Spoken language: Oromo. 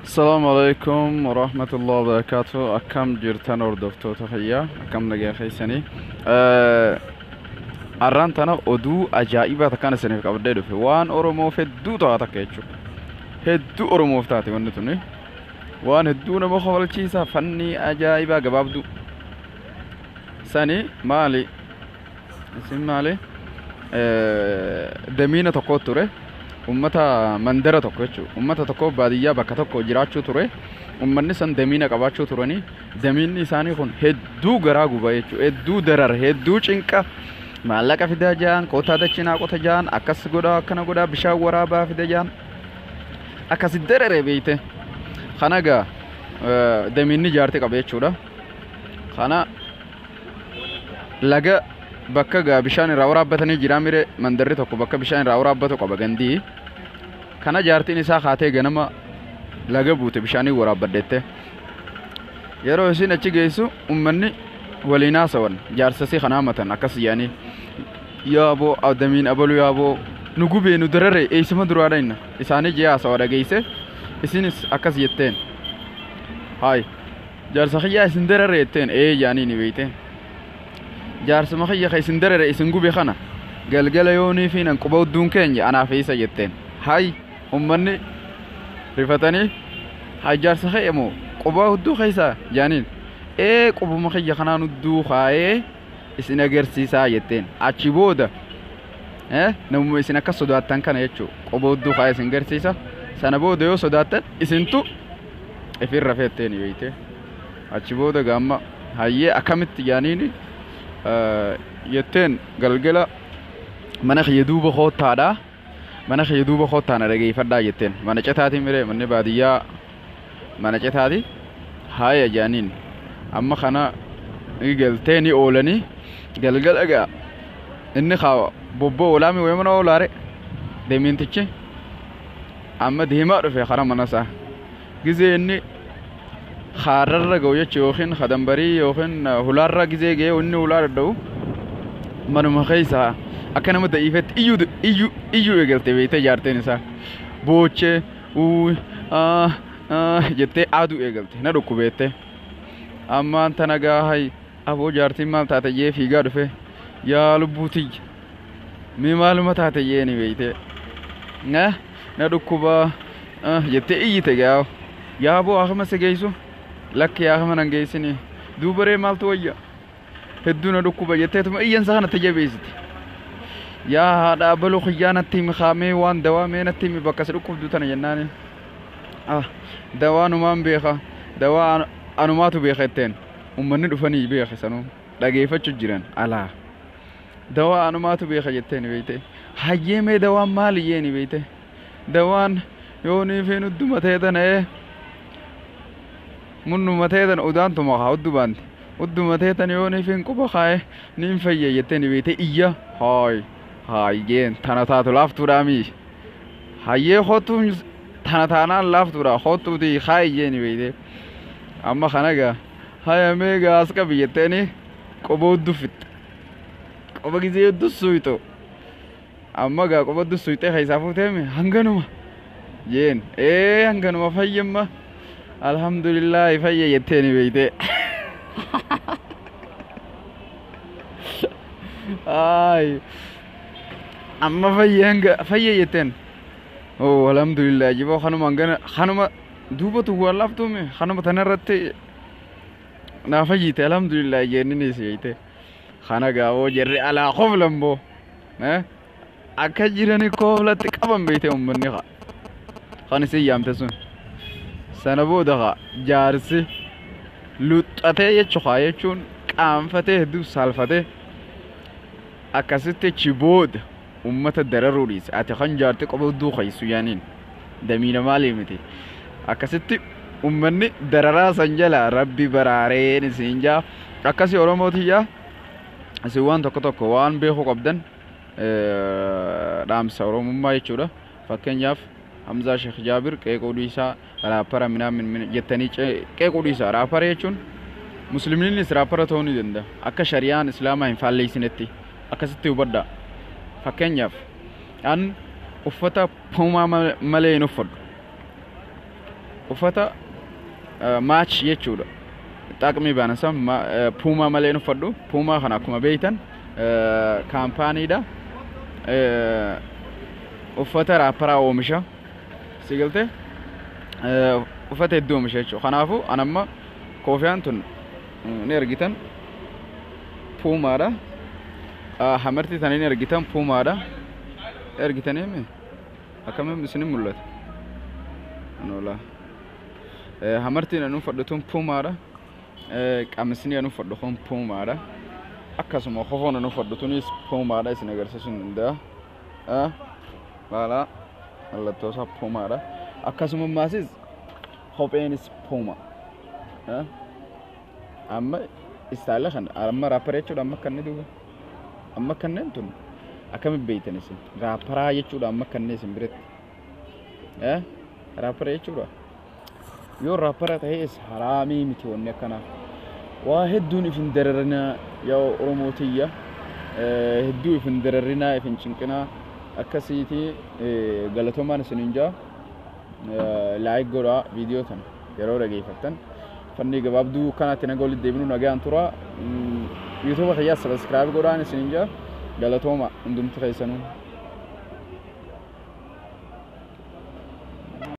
السلام عليكم ورحمة الله وبركاته. أكم جرتان أردفتو تخيا أكم نجا خيسني أران تنا أدو أجائبة تكان سنة كابدة في وان أورمو في دو تاعتا كيتشو هدو أورمو في تاعتي ونتوني وان هدو نبغى خبر شيء فني أجائبة gabaabduu سني مالي اسم مالي دمينة تقطره ummata mandara tokko jechuudha. Ummata tokko baadiyyaa bakka tokko jiraachuu ture. Ummanni san damiina qabaachuu turanii damiinni isaanii kun hedduu garaa guba jechuudha. Hedduu darara, hedduu cinqa. Maallaqa fidaa jaan, kootaa dachinaa qota jaan, akkas godhaa akkana godhaa bishaan waraabaa fida jaan. Akkasi darare beeyte. Kana gaa damiinni jaartii qaba jechuudha. Kana laga bakka gaa bishaan irraa waraabbatanii jiraa mire mandarri tokko bakka bishaan irraa waraabbatu qaba gandii. Kana jaartiin isaa kaatee ganama laga buute bishaanii waraabbaddeette. Yeroo isin achi geessu ummanni waliin haasawan jaarsasii kanaa matan akkas yaanii yaaboo adamiin abaluu yaaboo nu gubee nu darare eessuma duraadha inna isaanii jee haasawa dhageesse isinis akkas jetteen haay jaarsa kiyyaa isin darare jetteen yaanii ni beeyteen jaarsuma kiyya ka isin darare isin gube kana galgala yoonii fi nan quba hudduun keenya anaaf eessa jetteen haay ummanni rifatanii haay jaarsa kiyya moo quba hudduu keessa jaaniin qubuma kiyya kanaan hudduu kaayee isin agarsiisaa jetteen achi booda namuma isin akka sodaattan kana jechuu quba hudduu kaayee isin agarsiisa sana booda yoo sodaattan isintu ifirra feetteen beeyte achi booda gaamma hayyee akkamitti jaaniini jetteen galgala mana kiyya duuba koottaadha mana kiyya duuba koottaana dhageeffadhaa jetteen mana citaati mire manni baadiyyaa mana citaati haaya jaaniin amma kana galtee ni oolanii galgala gaa inni kaa bobboo oolaami wayimana oolaare deemiintichi amma deemaa dhufe kara manasaa gizee inni خارر جوية يوخين خدمبري يوخين هلارة جزء جي وني هلار دو منو مخيسها أكنا متأيفت إيو يقولت بيته جارتين سا بوچه جتة عادو يقولت هنا ركوب بيته أما أنت نجاهي أبو جارتين مال تاتجيه في قارفه يا لبوتي مي معلومات تاتجيه ني بيته نه نركوبا جتة إيه تجاو يا أبو آخر ما سجيسو لك يا أخي من أنجيسني دوبرة مال تويا هدونا ركوبا يتهتم أي إنسان تجيبيزت يا هذا أبلو خيانة تيم خامي وان دوا مين تيم بكسر ركوب دوتنا جناني دوا نمان بيخا دوا أنا ما تبيختين ومن رفني بيخ سنو دقيقة تجرن على دوا أنا ما تبيخ جتين بيته هاي مي دوا مال يني بيته دوان يوني فين الدم تهتنا منو متهدن أودان توما هودو باند ودو متهدن يوني فين كوبا خاي نين فيا يتني بيته إياه هاي جين تنا تاتو لافتو رامي هاي خطو تنا لافتو را خطو دي خاي جيني بيته أما خناقا هاي ميغا أسكا بيتني كوبا ودو فت كوبا كيزي ودو سويتو أما غا كوبا ودو سويته خاي سافو تيمي هنغنوما جين هنغنوما فايما الحمد لله فيا يتني بيته أما فيا يتن الحمد لله جبوا خنوما دوبا تو لافتومي خنوما تنرتي نافجيت الحمد لله جنني سيته خنا غاو جري على خفلمبو أكجرني كوفلت كبم بيته أمني خاني سيام تسون سنبودها جارسي لطته يچخايه چون قانفته دو سالفته اكاسته چبود امته درروريس اتخان جارته قبو دو خيسو يانين دمينا مالي متي اكاسته امني دررا سنجلا ربي برارين سنجا اكاسي اوروموتيا اسوان توكو وان بيخو قبدن دام سورومما يچودا فكنياف حمزة شيخ جابر كيقوليسا رابرا من جتني كيقوليسا رابرا يجون مسلمين نس رابرا توني دندا أكا شريان إسلاما إنفال ليسنتي أكا ستي وبدا فكنياف أن أفتا بوما ملي نفر uffata match jechuudha. Xaqmii baanasa Puma malee nu uffadhu. Puma kana akkuma beektan kaampaaniidha. Uffata raapparaa oomisha. Sigalte uffata hedduu oomisha jechuudha. Kanaafuu anamma koofiyaan tun ni argitan Pumaadha. Hamartii tanii ni argitan Pumaadha. Argitanii akkamiin isiniin mul'ata. Anola hamartiin anu uffadhu Pumaadha. Qamisni anu uffadhu kun Pumaadha. Akkasuma kofoon anu uffadhu tunis Pumaadha isin agarsiisuu ni danda'a. Baala mallattoo isaa Pumaadha. Akkasuma maasis kopheenis Puma. Amma istaayila kana amma raappara jechuudha amma kanneen duuba. Amma kanneen tun akkamiin beektan isin raapparaa jechuudha amma kanneen isin biratti. Raappara jechuudha. Yoo raappara ta'es haraamii miti wanni akkana. Waa hedduun ifin dararina yaa Oromootiyya. Hedduu ifin dararina ifin cinqina akkasiiti galatoomaan isiniin jaa. Like godhaa viidiyoo tan yeroo dhageeffattan. Fanni gabaabduu kanatti naga walitti deebinu nagaan tura. YouTube kiyyaa subscribe godhaan isiniin jaa. Galatoomaa hundumti keessanuu.